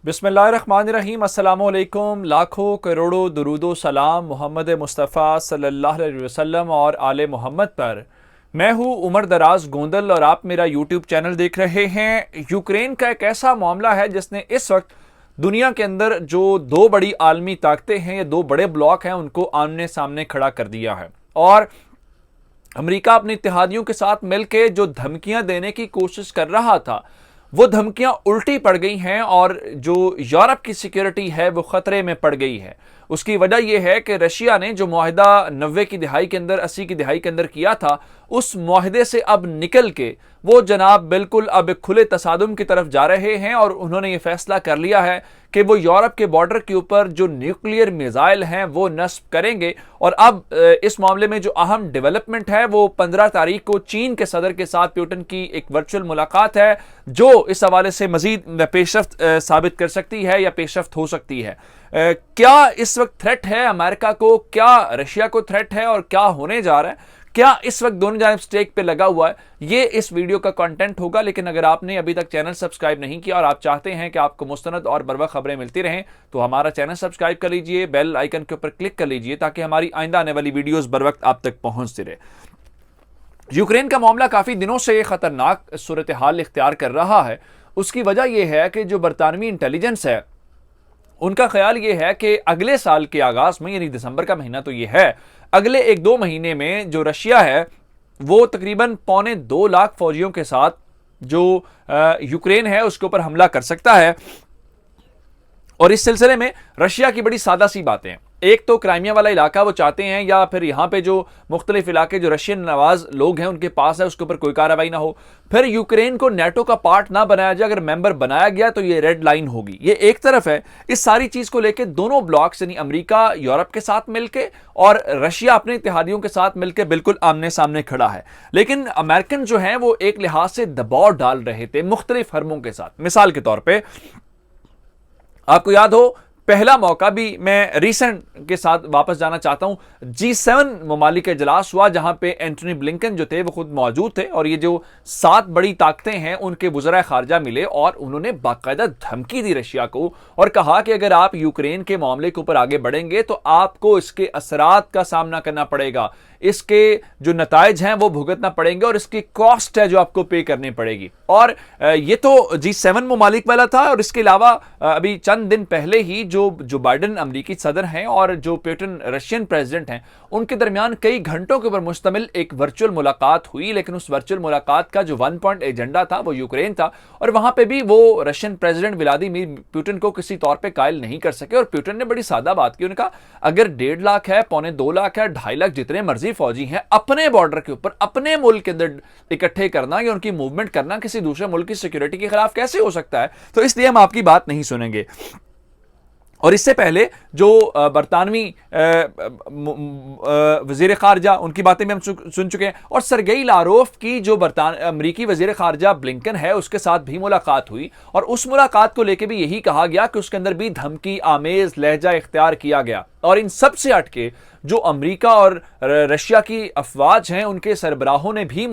बिस्मिल्लाहिर्रहमानिर्रहीम अस्सलामुअलैकुम। लाखों करोड़ों दुरूदो सलाम मोहम्मद मुस्तफ़ा सल्लल्लाहु अलैहि वसल्लम और आले मोहम्मद पर। मैं हूँ उमर दराज गोंदल और आप मेरा यूट्यूब चैनल देख रहे हैं। यूक्रेन का एक ऐसा मामला है जिसने इस वक्त दुनिया के अंदर जो दो बड़ी आलमी ताकतें हैं या दो बड़े ब्लॉक हैं उनको आमने सामने खड़ा कर दिया है। और अमेरिका अपने इत्तेहादियों के साथ मिलकर जो धमकियां देने की कोशिश कर रहा था वो धमकियां उल्टी पड़ गई हैं और जो यूरोप की सिक्योरिटी है वो खतरे में पड़ गई है। उसकी वजह यह है कि रशिया ने जो मुआहिदा 90 की दिहाई के अंदर 80 की दिहाई के अंदर किया था उस मुआहिदे से अब निकल के वो जनाब बिल्कुल अब खुले तसादुम की तरफ जा रहे हैं और उन्होंने ये फैसला कर लिया है कि वो यूरोप के बॉर्डर के ऊपर जो न्यूक्लियर मिसाइल हैं वो नस्ब करेंगे। और अब इस मामले में जो अहम डेवलपमेंट है वो 15 तारीख को चीन के सदर के साथ पुतिन की एक वर्चुअल मुलाकात है जो इस हवाले से मजीद पेशरफ्त साबित कर सकती है या पेशरफ्त हो सकती है। क्या इस वक्त थ्रेट है अमेरिका को, क्या रशिया को थ्रेट है और क्या होने जा रहा है, क्या इस वक्त दोनों जानिब स्टेक पे लगा हुआ है, ये इस वीडियो का कंटेंट होगा। लेकिन अगर आपने अभी तक चैनल सब्सक्राइब नहीं किया और आप चाहते हैं कि आपको मुस्तनद और बरवक्त खबरें मिलती रहें तो हमारा चैनल सब्सक्राइब कर लीजिए, बेल आइकन के ऊपर क्लिक कर लीजिए ताकि हमारी आइंदा आने वाली वीडियोस बर वक्त आप तक पहुंचती रहे। यूक्रेन का मामला काफी दिनों से खतरनाक सूरत हाल इख्तियार कर रहा है। उसकी वजह यह है कि जो बरतानवी इंटेलिजेंस है उनका ख्याल यह है कि अगले साल के आगाज में यानी दिसंबर का महीना तो यह है, अगले 1-2 महीने में जो रशिया है वो तकरीबन 1.25 लाख फौजियों के साथ जो यूक्रेन है उसके ऊपर हमला कर सकता है। और इस सिलसिले में रशिया की बड़ी सादा सी बातें हैं। एक तो क्राइमिया वाला इलाका वो चाहते हैं या फिर यहां पे जो मुख्तलिफ इलाके जो रशियन नवाज लोग हैं उनके पास है उसके ऊपर कोई कार्रवाई ना हो। फिर यूक्रेन को नेटो का पार्ट ना बनाया जाए, अगर मेंबर बनाया गया तो ये रेड लाइन होगी। ये एक तरफ है। इस सारी चीज को लेकर दोनों ब्लॉक्स यानी अमेरिका यूरोप के साथ मिलकर और रशिया अपने इत्तेहादियों के साथ मिलकर बिल्कुल आमने सामने खड़ा है। लेकिन अमेरिकन जो है वो एक लिहाज से दबाव डाल रहे थे मुख्तलिफ हरमों के साथ। मिसाल के तौर पर आपको याद हो पहला मौका भी मैं रीसेंट के साथ वापस जाना चाहता हूं। G7 ममालिक का इजलास हुआ जहां पे एंटनी ब्लिंकन जो थे वो खुद मौजूद थे और ये जो 7 बड़ी ताकतें हैं उनके वज़राए खारजा मिले और उन्होंने बाकायदा धमकी दी रशिया को और कहा कि अगर आप यूक्रेन के मामले के ऊपर आगे बढ़ेंगे तो आपको इसके असरात का सामना करना पड़ेगा, इसके जो नताइज हैं वो भुगतना पड़ेंगे और इसकी कॉस्ट है जो आपको पे करनी पड़ेगी। और ये तो G7 ममालिक वाला था। और इसके अलावा अभी चंद दिन पहले ही जो बाइडन अमेरिकी सदर हैं और जो पुतिन रशियन प्रेसिडेंट हैं उनके दरमियान कई घंटों के ऊपर मुश्तमिल एक वर्चुअल मुलाकात हुई। लेकिन उस वर्चुअल मुलाकात का जो 1 पॉइंट एजेंडा था वो यूक्रेन था और वहां पे भी वो रशियन प्रेसिडेंट व्लादिमीर पुतिन को किसी तौर पे कायल नहीं कर सके। और पुतिन ने बड़ी सादा बात की, उनका अगर 1.5 लाख है, 1.25 लाख है, 2.5 लाख जितने मर्जी फौजी हैं अपने बॉर्डर के ऊपर अपने मुल्क के अंदर इकट्ठे करना या उनकी मूवमेंट करना किसी दूसरे मुल्क की सिक्योरिटी के खिलाफ कैसे हो सकता है। तो इसलिए हम आपकी बात नहीं सुनेंगे। और इससे पहले जो बरतानवी वजीर खारजा उनकी बातें भी हम सुन चुके हैं। और सरगेई लारोफ की जो अमरीकी वजीर खारजा ब्लिंकन है उसके साथ भी मुलाकात हुई और उस मुलाकात को लेकर भी यही कहा गया कि उसके अंदर भी धमकी आमेज लहजा इख्तियार किया गया। और इन सब से हटके जो अमेरिका और रशिया की अफवाज हैं उनके सरबराहों ने भी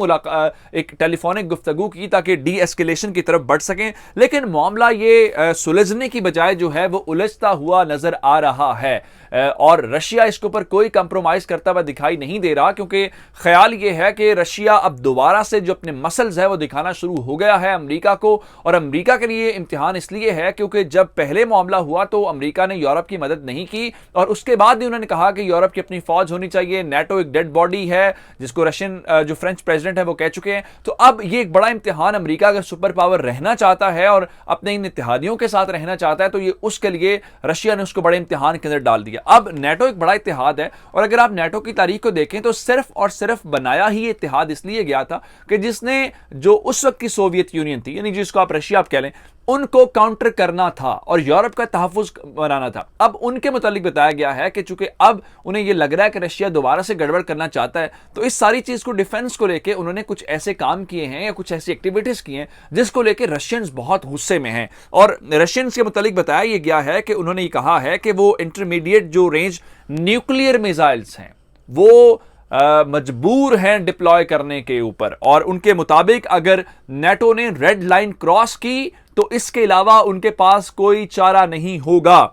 एक टेलीफोनिक गुफ्तगू की ताकि डी एस्केलेशन की तरफ बढ़ सकें। लेकिन मामला ये सुलझने की बजाय जो है वो उलझता हुआ नजर आ रहा है और रशिया इसके ऊपर कोई कंप्रोमाइज करता हुआ दिखाई नहीं दे रहा क्योंकि ख्याल ये है कि रशिया अब दोबारा से जो अपने मसल्स है वो दिखाना शुरू हो गया है अमेरिका को। और अमेरिका के लिए इम्तिहान इसलिए है क्योंकि जब पहले मामला हुआ तो अमेरिका ने यूरोप की मदद नहीं की और उसके बाद भी उन्होंने कहा कि यूरोप की अपनी फौज होनी चाहिए, नेटो एक डेड बॉडी है जिसको रशियन जो फ्रेंच प्रेसिडेंट है वो कह चुके हैं। तो अब ये एक बड़ा इम्तिहान, अमेरिका अगर सुपर पावर रहना चाहता है और अपने इन इत्तेहादियों के साथ रहना चाहता है तो ये उसके लिए रशिया ने उसको बड़े इम्तिहान के अंदर डाल दिया। अब नेटो एक बड़ा इत्तेहाद है और अगर आप नेटो की तारीख को देखें तो सिर्फ और सिर्फ बनाया ही इत्तेहाद इसलिए गया था कि जिसने जो उस वक्त की सोवियत यूनियन थी यानी जिसको आप रशिया आप कह लें उनको काउंटर करना था और यूरोप का तहफ़्फ़ुज़ बनाना था। अब उनके मुतालिक बताया गया है कि चूंकि अब उन्हें यह लग रहा है कि रशिया दोबारा से गड़बड़ करना चाहता है तो इस सारी चीज को डिफेंस को लेकर उन्होंने कुछ ऐसे काम किए हैं या कुछ ऐसी एक्टिविटीज की हैं जिसको लेकर रशियंस बहुत गुस्से में हैं। और रशियंस के मुतालिक बताया यह गया है कि उन्होंने कहा है कि वो इंटरमीडिएट जो रेंज न्यूक्लियर मिसाइल्स हैं वो मजबूर हैं डिप्लॉय करने के ऊपर, और उनके मुताबिक अगर नेटो ने रेड लाइन क्रॉस की तो इसके अलावा उनके पास कोई चारा नहीं होगा।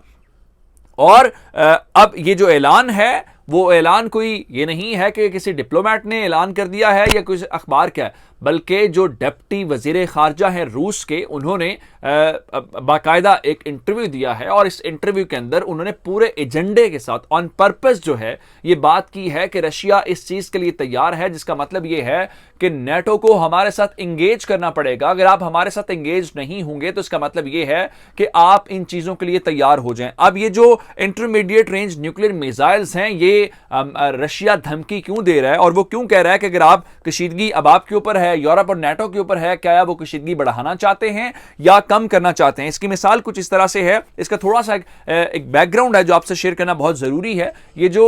और अब ये जो ऐलान है वो ऐलान कोई ये नहीं है कि किसी डिप्लोमेट ने ऐलान कर दिया है या कुछ अखबार का है, बल्कि जो डिप्टी वजीर खारजा हैं रूस के, उन्होंने बाकायदा एक इंटरव्यू दिया है और इस इंटरव्यू के अंदर उन्होंने पूरे एजेंडे के साथ ऑन पर्पस जो है ये बात की है कि रशिया इस चीज के लिए तैयार है, जिसका मतलब ये है कि नेटो को हमारे साथ इंगेज करना पड़ेगा। अगर आप हमारे साथ इंगेज नहीं होंगे तो इसका मतलब ये है कि आप इन चीजों के लिए तैयार हो जाएं। अब ये जो इंटरमीडिएट रेंज न्यूक्लियर मिसाइल्स हैं, ये रशिया धमकी क्यों दे रहा है और वो क्यों कह रहा है कि अगर आप कशीदगी अब आपके ऊपर है, यूरोप और नेटो के ऊपर है, क्या वो कशीदगी बढ़ाना चाहते हैं या कम करना चाहते हैं। इसकी मिसाल कुछ इस तरह से है, इसका थोड़ा सा एक बैकग्राउंड है जो आपसे शेयर करना बहुत जरूरी है। ये जो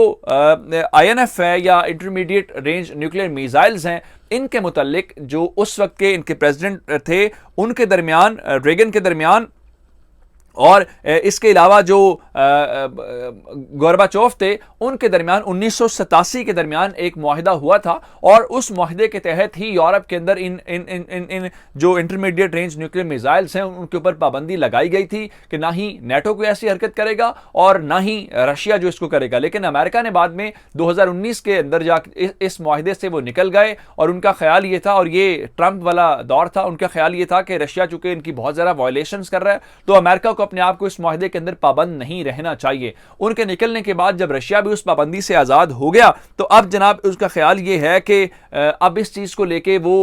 INF है या इंटरमीडिएट रेंज न्यूक्लियर मिसाइल्स हैं, इनके मुतालिक जो उस वक्त के इनके प्रेसिडेंट थे उनके दरमियान, रेगन के दरमियान, और इसके अलावा जो गोरबाचोव थे उनके दरमियान 1987 के दरमियान एक मुआहिदा हुआ था, और उस मुआहिदे के तहत ही यूरोप के अंदर इन इन इन इन इन जो इंटरमीडिएट रेंज न्यूक्लियर मिसाइल्स हैं उनके ऊपर पाबंदी लगाई गई थी कि ना ही नेटो कोई ऐसी हरकत करेगा और ना ही रशिया जो इसको करेगा। लेकिन अमेरिका ने बाद में 2019 के अंदर जाकर इस मुआहिदे से वो निकल गए, और उनका ख्याल ये था, और ये ट्रंप वाला दौर था, उनका ख्याल ये था कि रशिया चूंकि इनकी बहुत ज्यादा वायलेशंस कर रहा है तो अमेरिका को अपने आप को इस मुआहिदे के अंदर पाबंद नहीं रहना चाहिए। उनके निकलने के बाद जब रशिया भी उस पाबंदी से आजाद हो गया तो अब जनाब उसका ख्याल ये है कि अब इस चीज को लेके वो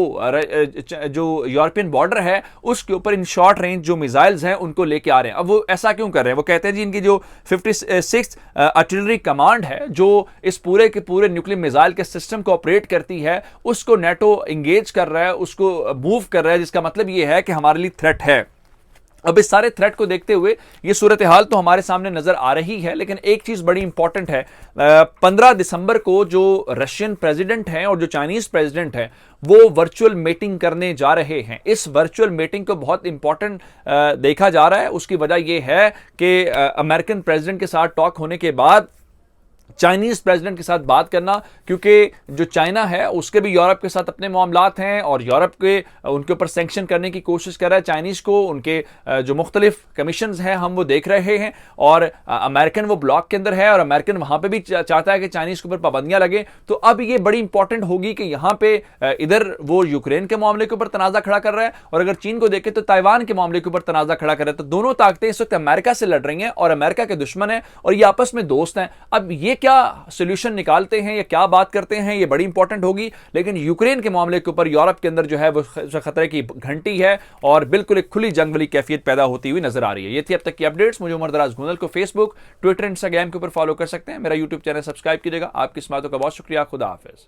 जो यूरोपियन बॉर्डर है उसके ऊपर इन शॉर्ट रेंज जो मिसाइल्स हैं उनको लेके आ रहे हैं। अब वो ऐसा क्यों कर रहे हैं? वो कहते हैं जी इनकी जो 56th आर्टिलरी कमांड है जो इस पूरे के पूरे न्यूक्लियर मिसाइल के सिस्टम को ऑपरेट करती है, उसको नेटो इंगेज कर रहा है, उसको मूव कर रहा है, जिसका मतलब ये है कि हमारे लिए थ्रेट है। अब इस सारे थ्रेट को देखते हुए ये सूरत हाल तो हमारे सामने नजर आ रही है, लेकिन एक चीज बड़ी इंपॉर्टेंट है। 15 दिसंबर को जो रशियन प्रेसिडेंट हैं और जो चाइनीज प्रेसिडेंट हैं वो वर्चुअल मीटिंग करने जा रहे हैं। इस वर्चुअल मीटिंग को बहुत इंपॉर्टेंट देखा जा रहा है। उसकी वजह यह है कि अमेरिकन प्रेसिडेंट के साथ टॉक होने के बाद चाइनीज प्रेसिडेंट के साथ बात करना, क्योंकि जो चाइना है उसके भी यूरोप के साथ अपने मामलात हैं और यूरोप के उनके ऊपर सैंक्शन करने की कोशिश कर रहा है चाइनीज को। उनके जो मुख्तलिफ कमीशंस हैं हम वो देख रहे हैं, और अमेरिकन वो ब्लॉक के अंदर है और अमेरिकन वहां पे भी चाहता है कि चाइनीज के ऊपर पाबंदियां लगे। तो अब ये बड़ी इंपॉर्टेंट होगी कि यहां पे इधर वो यूक्रेन के मामले के ऊपर तनाजा खड़ा कर रहा है, और अगर चीन को देखें तो ताइवान के मामले के ऊपर तनाजा खड़ा कर रहा है। तो दोनों ताकतें इस वक्त अमेरिका से लड़ रही हैं और अमेरिका के दुश्मन है और ये आपस में दोस्त हैं। अब ये क्या सोल्यूशन निकालते हैं या क्या बात करते हैं ये बड़ी इंपॉर्टेंट होगी, लेकिन यूक्रेन के मामले के ऊपर यूरोप के अंदर जो है वो खतरे की घंटी है और बिल्कुल एक खुली जंग वाली कैफियत पैदा होती हुई नजर आ रही है। ये थी अब तक की अपडेट्स। मुझे उमर दराज गोंदल को फेसबुक, ट्विटर, इंस्टाग्राम के ऊपर फॉलो कर सकते हैं। मेरा यूट्यूब चैनल सब्सक्राइब कीजिएगा। आपकी इस बातों का बहुत शुक्रिया। खुदा हाफिज।